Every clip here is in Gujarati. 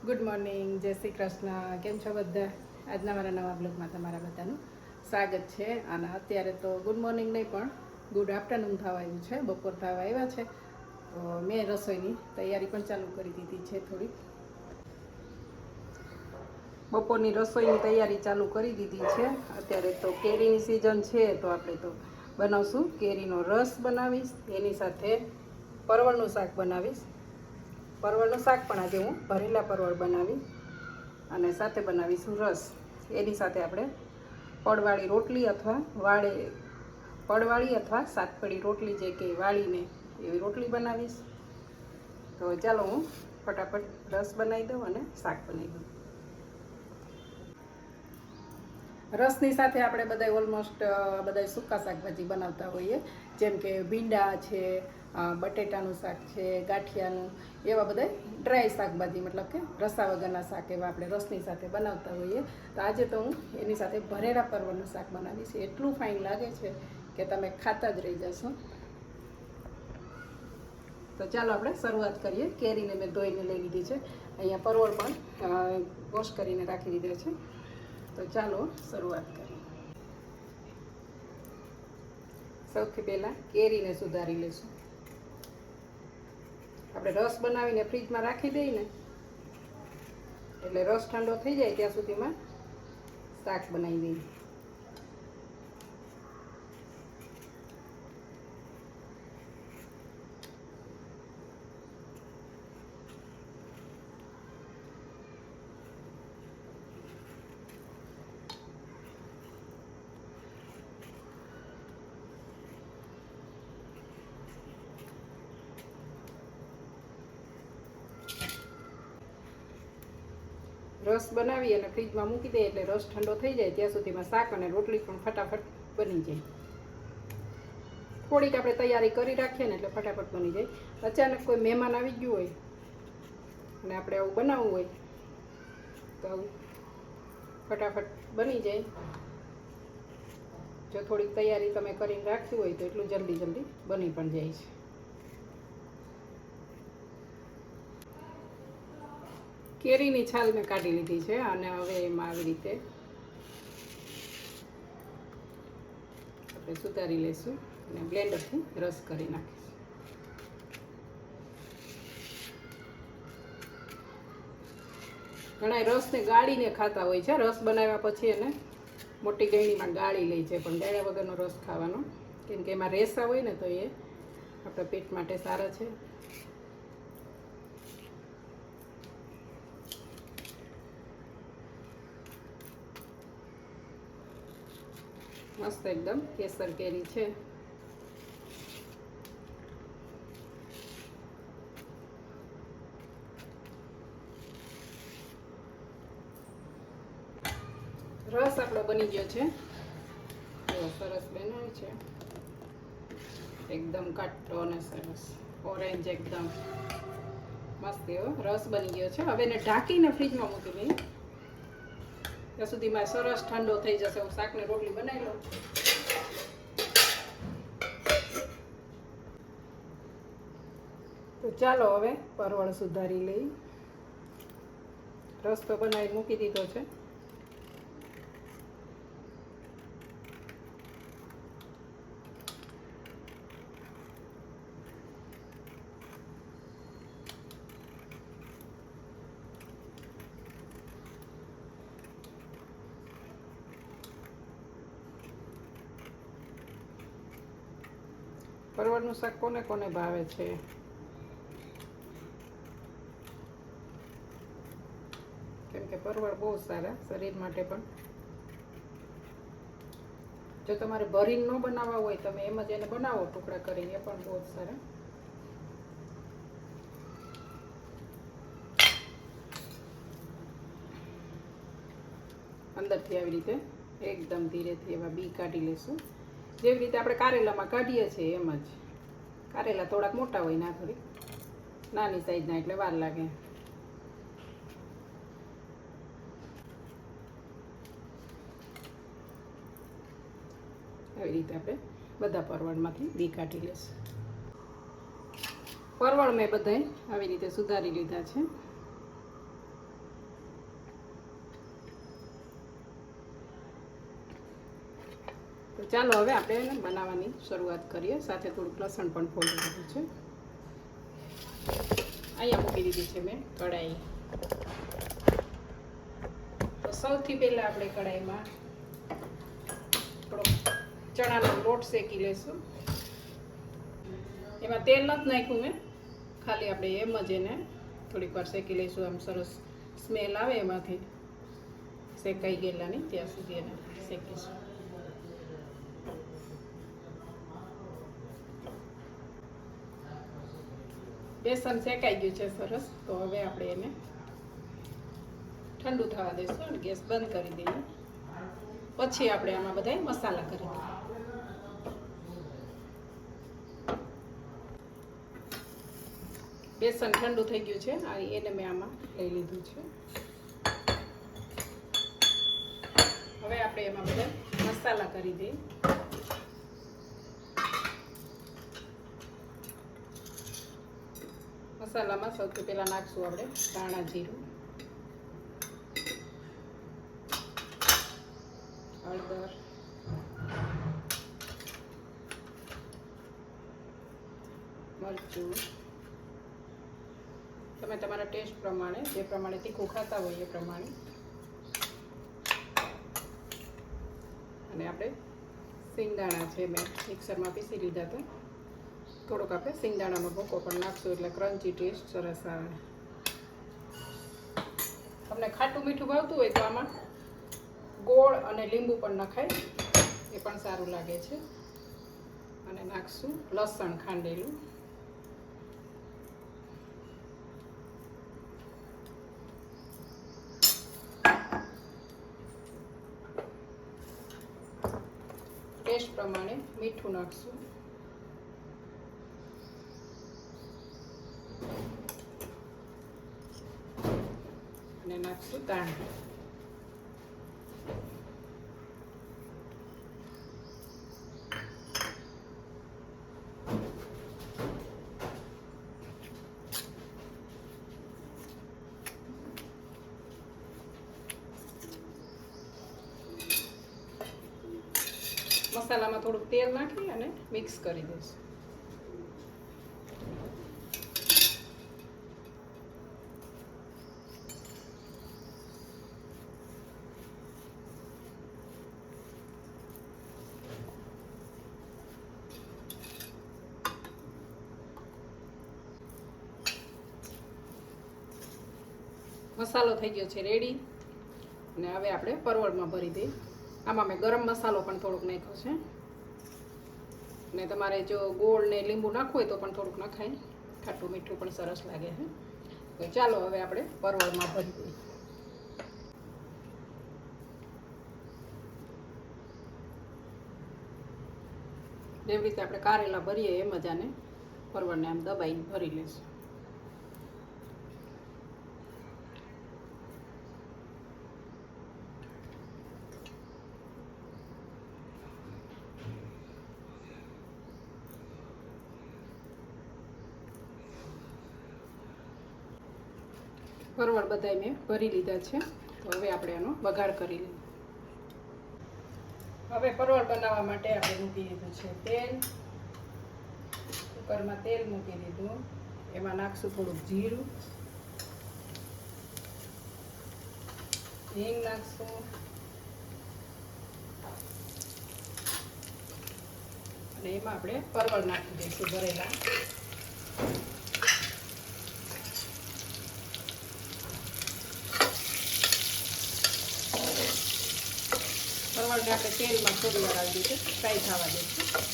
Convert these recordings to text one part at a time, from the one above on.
ગુડ મોર્નિંગ, જય શ્રી કૃષ્ણ. કેમ છો બધા? આજના મારા નવા બ્લોગમાં તમારા બધાનું સ્વાગત છે. અને અત્યારે તો ગુડ મોર્નિંગ નહીં પણ ગુડ આફ્ટરનૂન થવા આવ્યું છે, બપોર થવા આવ્યા છે. તો મેં રસોઈની તૈયારી પણ ચાલુ કરી દીધી છે. થોડી બપોરની રસોઈની તૈયારી ચાલુ કરી દીધી છે. અત્યારે તો કેરીની સિઝન છે, તો આપણે તો બનાવશું કેરીનો રસ બનાવીશ, એની સાથે પરવળનું શાક બનાવીશ. પરવળનું શાક પણ આજે હું ભરેલા પરવળ બનાવી અને સાથે બનાવીશું રસ. એની સાથે આપણે પડવાળી રોટલી અથવા પડવાળી અથવા સાતપડી રોટલી, જે કે વાળીને એવી રોટલી બનાવીશ. તો ચાલો હું ફટાફટ રસ બનાવી દઉં અને શાક બનાવી દઉં. રસની સાથે આપણે બધા ઓલમોસ્ટ બધા સૂકા શાકભાજી બનાવતા હોઈએ, જેમ કે ભીંડા છે, બટેટાનું શાક છે, ગાંઠિયાનું, એવા બધા ડ્રાય શાકભાજી, મતલબ કે રસા વગરના શાક એવા આપણે રસની સાથે બનાવતા હોઈએ. તો આજે તો હું એની સાથે ભરેલા પરવળનું શાક બનાવીશ. એટલું ફાઇન લાગે છે કે તમે ખાતા જ રહી જશો. તો ચાલો આપણે શરૂઆત કરીએ. કેરીને મેં ધોઈને લઈ લીધી છે. અહીંયા પરવળ પણ વોશ કરીને રાખી દીધા છે. તો ચાલો શરૂઆત કરીએ. સૌથી પહેલાં કેરીને સુધારી લઈશું. આપણે રસ બનાવીને ફ્રીજમાં રાખી દઈએ ને, એટલે રસ ઠંડો થઈ જાય ત્યાં સુધીમાં શાક બનાવી દઈએ. રસ બનાવી અને ફ્રીજમાં મૂકી દઈએ એટલે રસ ઠંડો થઈ જાય ત્યાં સુધીમાં શાક અને રોટલી પણ ફટાફટ બની જાય. થોડીક આપણે તૈયારી કરી રાખીએ ને એટલે ફટાફટ બની જાય. અચાનક કોઈ મહેમાન આવી ગયું હોય અને આપણે આવું બનાવવું હોય તો ફટાફટ બની જાય. જો થોડીક તૈયારી તમે કરીને રાખી હોય તો એટલું જલ્દી બની પણ જાય છે. કેરીની છાલ મેં કાઢી લીધી છે અને હવે એમાં આવી રીતે આપણે સુધારી લઈશું અને બ્લેન્ડરથી રસ કરી નાખીશું. ઘણા રસને ગાળીને ખાતા હોય છે. રસ બનાવ્યા પછી એને મોટી ગળણીમાં ગાળી લે છે, પણ ગાળ્યા વગરનો રસ ખાવાનો, કેમ કે એમાં રેસા હોય ને તો એ આપણા પેટ માટે સારા છે. મસ્ત એકદમ કેસર કેરી છે. રસ આપણો બની ગયો છે. સરસ બનાવ્યો છે, એકદમ ઘાટો અને સરસ ઓરેન્જ, એકદમ મસ્ત એવો રસ બની ગયો છે. હવે એને ઢાંકીને ફ્રીજમાં મૂકી દઈએ ત્યાં સુધીમાં સરસ ઠંડો થઈ જશે. હું શાકને રોટલી બનાવી લઉં. તો ચાલો હવે પરવળ સુધારી લઈ. રસ તો બનાવી મૂકી દીધો છે. પરવળનું શાક કોને કોને ભાવે છે? કેમ કે પરવળ બહુ સારા શરીર માટે પણ. જો તમારે ભરીને ન બનાવવા હોય તમે એમ જ એને બનાવો ટુકડા કરીને, એ પણ બહુ સારા. અંદરથી આવી રીતે એકદમ ધીરેથી એવા બી કાઢી લેશું, જેવી રીતે આપણે કારેલામાં કાઢીએ છીએ એમ જ. કારેલા થોડાક મોટા હોય, ના થોડીક નાની સાઈઝના, એટલે વાર લાગે. આવી રીતે આપણે બધા પરવળમાંથી બી કાઢી લઈશું. પરવળ મેં બધાય આવી રીતે સુધારી લીધા છે. તો ચાલો હવે આપણે એને બનાવવાની શરૂઆત કરીએ. સાથે થોડુંક લસણ પણ ફોલી દીધું છે. અહીંયા મૂકી દીધી છે મેં કઢાઈ. તો સૌથી પહેલાં આપણે કઢાઈમાં થોડો ચણાનો લોટ શેકી લઈશું. એમાં તેલ નથી નાખ્યું મેં, ખાલી આપણે એમ જ એને થોડીક વાર શેકી લઈશું. આમ સરસ સ્મેલ આવે એમાંથી શેકાઈ ગયેલાની ત્યાં સુધી એને શેકીશું. બેસન શેકાઈ ગયું છે સરસ. તો હવે આપણે એને ઠંડુ થવા દઈશું અને ગેસ બંધ કરી દઈએ. પછી આપણે આમાં બધા મસાલા કરી દઈએ. બેસન ઠંડુ થઈ ગયું છે એને મેં આમાં લઈ લીધું છે. હવે આપણે એમાં બધા મસાલા કરી દઈએ. મસાલામાં સૌથી પહેલાં નાખશું આપણે ધાણા જીરું, હળદર, મરચું, તમે તમારા ટેસ્ટ પ્રમાણે જે પ્રમાણે તીખું ખાતા હોય એ પ્રમાણે. અને આપણે સિંગદાણા છે મેં મિક્સરમાં પીસી લીધા હતા. થોડોક આપણે સિંગદાણાનો ભૂકો પણ નાખશું એટલે ક્રન્ચી ટેસ્ટ સરસ આવે. તમને ખાટું મીઠું ભાવતું હોય તો આમાં ગોળ અને લીંબુ પણ નખાય, એ પણ સારું લાગે છે. અને નાખશું લસણ ખાંડેલું. ટેસ્ટ પ્રમાણે મીઠું નાખશું. અને નાખશું ધાણા. મસાલામાં થોડુંક તેલ નાખી અને મિક્સ કરી દઈશું. મસાલો થઈ ગયો છે રેડી. અને હવે આપણે પરવળમાં ભરી દઈએ. આમાં મેં ગરમ મસાલો પણ થોડુંક નાખ્યો છે. ને તમારે જો ગોળ ને લીંબુ નાખવું હોય તો પણ થોડુંક નખાય, ખાટું મીઠું પણ સરસ લાગે છે. તો ચાલો હવે આપણે પરવળમાં ભરી દઈએ. જેવી રીતે આપણે કારેલા ભરીએ એમ જ આને પરવળને આમ દબાઈને ભરી લઈશું. પરવળ બધાય મેં ભરી લીધા છે. તો હવે આપણે એનો વઘાર કરી લઈએ. હવે પરવળ બનાવવા માટે આપણે મૂકી દીધું છે તેલ. કુકરમાં તેલ મૂકી દીધું. એમાં નાખશું થોડુંક જીરું, હિંગ નાખશું, અને એમાં આપણે પરવળ નાખી દઈશું ભરેલા. પરવળને આપણે તેલમાં થોડી વાર આવી દઈશું, ફ્રાય થવા દઈશું.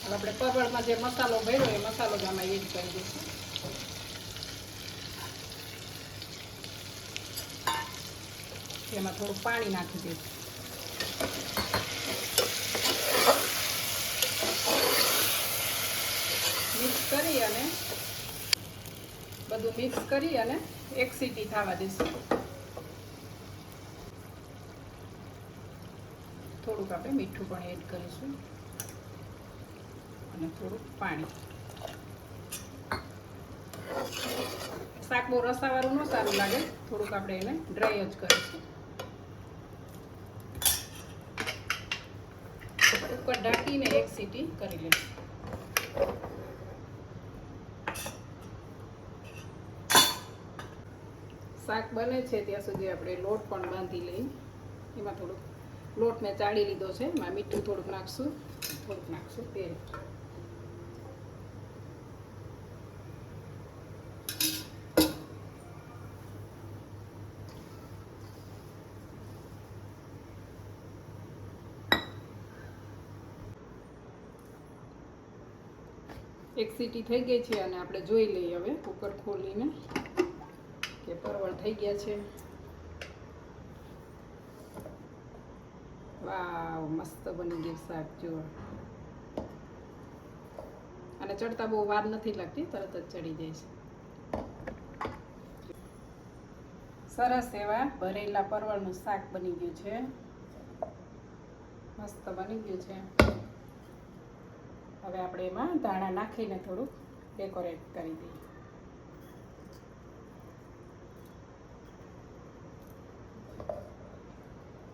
હવે આપણે પરવળમાં જે મસાલો ભર્યો એ મસાલો જ આમાં એડ કરી દઈશું. એમાં થોડું પાણી નાખી દઈશું. મિક્સ કરી અને બધું મિક્સ કરી અને એક સીટી થવા દઈશું. થોડુંક આપણે મીઠું પણ એડ કરીશું અને થોડુંક પાણી. શાક બહુ રસાવાળું ન સારું લાગે, થોડુંક આપણે એને ડ્રાય જ કરીશું. ઉપર ઢાંકીને એક સીટી કરી લઈશું. શાક બને છે ત્યાં સુધી આપણે લોટ પણ બાંધી લઈએ. એમાં થોડુંક લોટ મેં ચાળી લીધો છે, એમાં મીઠું થોડુંક નાખશું તેલ. એક સીટી થઈ ગઈ છે અને આપણે જોઈ લઈએ હવે કુકર ખોલીને કે પરવળ થઈ ગયા છે. વાવ, મસ્ત બની ગયું શાક. જુઓ, અને ચડતા બહુ વાર નથી લાગતી, તરત જ ચડી જાય છે. સરસ એવા ભરેલા પરવળનું શાક બની ગયું છે. મસ્ત બની ગયું છે. હવે આપણે એમાં ધાણા નાખીને થોડુંક ડેકોરેટ કરી દઈએ.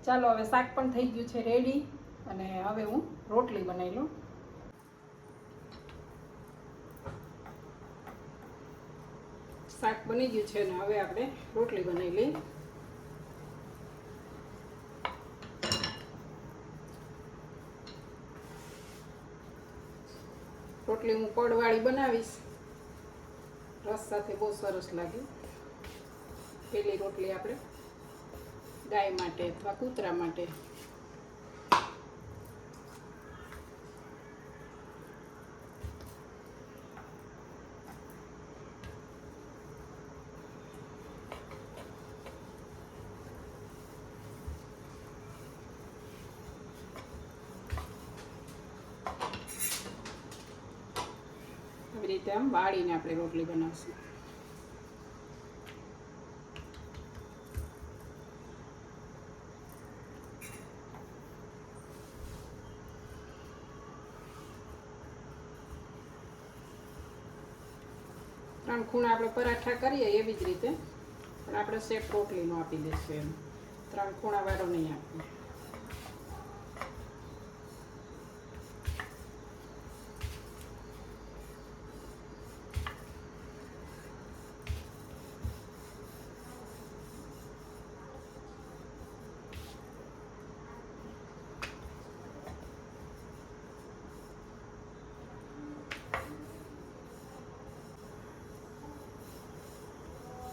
ચાલો, હવે શાક પણ થઈ ગયું છે રેડી, અને હવે હું રોટલી બનાવી લઉં. શાક બની ગયું છે ને હવે આપણે રોટલી બનાવી લઈએ. રોટલી હું પડવાળી બનાવીશ, રસ સાથે બહુ સરસ લાગે. પેલી રોટલી આપણે ગાય માટે અથવા કૂતરા માટે. આવી રીતે આમ વાળીને આપણે રોટલી બનાવશું. ત્રણ ખૂણા આપણે પરાઠા કરીએ એવી જ રીતે, પણ આપણે શેપ રોટલીનો આપી દઈશું. એમ ત્રણ ખૂણા વાળો નહીં આપીએ.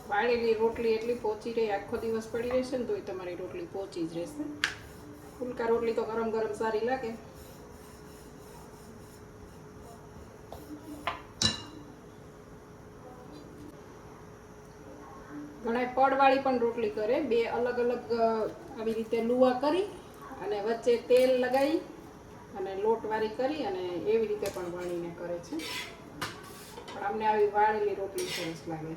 વાળેલી રોટલી એટલી પોચી રહે, આખો દિવસ પડી રહેશે ને તોય તમારી રોટલી પોચી જ રહેશે. ફુલકા રોટલી તો ગરમ ગરમ સારી લાગે. ઘણા પડવાળી પણ રોટલી કરે, બે અલગ અલગ આવી રીતે લુવા કરી અને વચ્ચે તેલ લગાવી અને લોટવાળી કરી અને એવી રીતે પણ વણીને કરે છે. પણ અમને આવી વાળેલી રોટલી સરસ લાગે.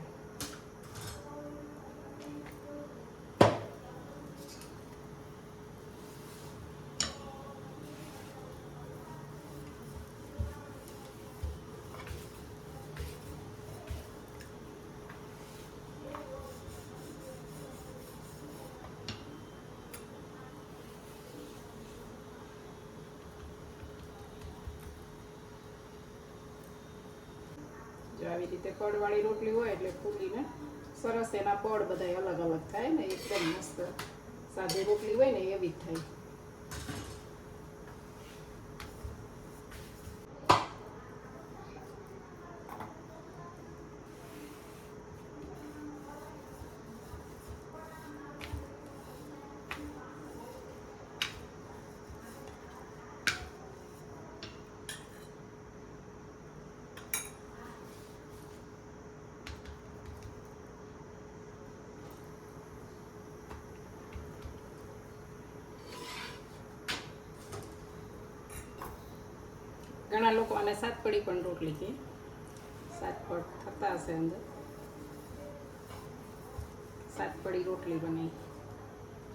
જો આવી રીતે પડવાળી રોટલી હોય એટલે ફૂલીને સરસ એના પડ બધા અલગ અલગ થાય ને, એકદમ મસ્ત. સાદી રોટલી હોય ને એવી જ થાય. ઘણા લોકો આને સાતપડી પણ રોટલી કહે, સાતપડ થતા હશે અંદર. સાતપડી રોટલી બનાવી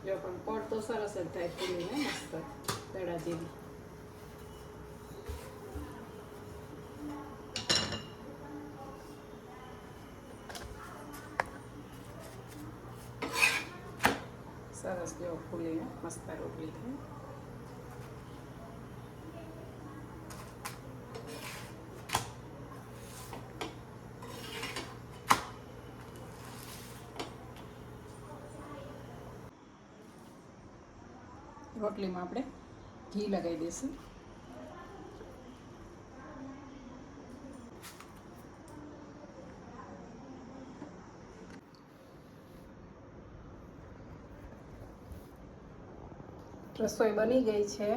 જો, પણ પડ તો સરસ જ થાય, ફૂલીને મસ્ત દડા જેવી. સરસ જેવો ફૂલીને મસ્ત રોટલી થાય. રોટલીમાં આપણે ઘી લગાવી દઈશું. રસોઈ બની ગઈ છે.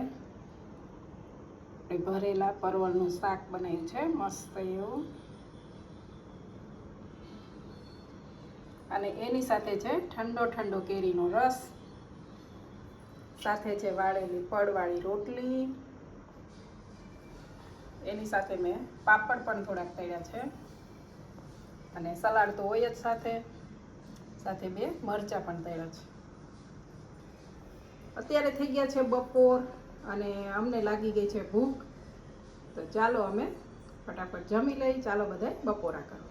ભરેલા પરવળનું શાક બનાવ્યું છે મસ્ત એવું, અને એની સાથે છે ઠંડો ઠંડો કેરીનો રસ, સાથે છે વાળેલી પડવાળી રોટલી, એની સાથે મેં પાપડ પણ થોડાક તળ્યા છે, અને સલાડ તો હોય જ સાથે, સાથે 2 મરચાં પણ તળ્યા છે. અત્યારે થઈ ગયા છે બપોર અને અમને લાગી ગઈ છે ભૂખ, તો ચાલો અમે ફટાફટ જમી લઈ. ચાલો બધાય બપોરા કરો.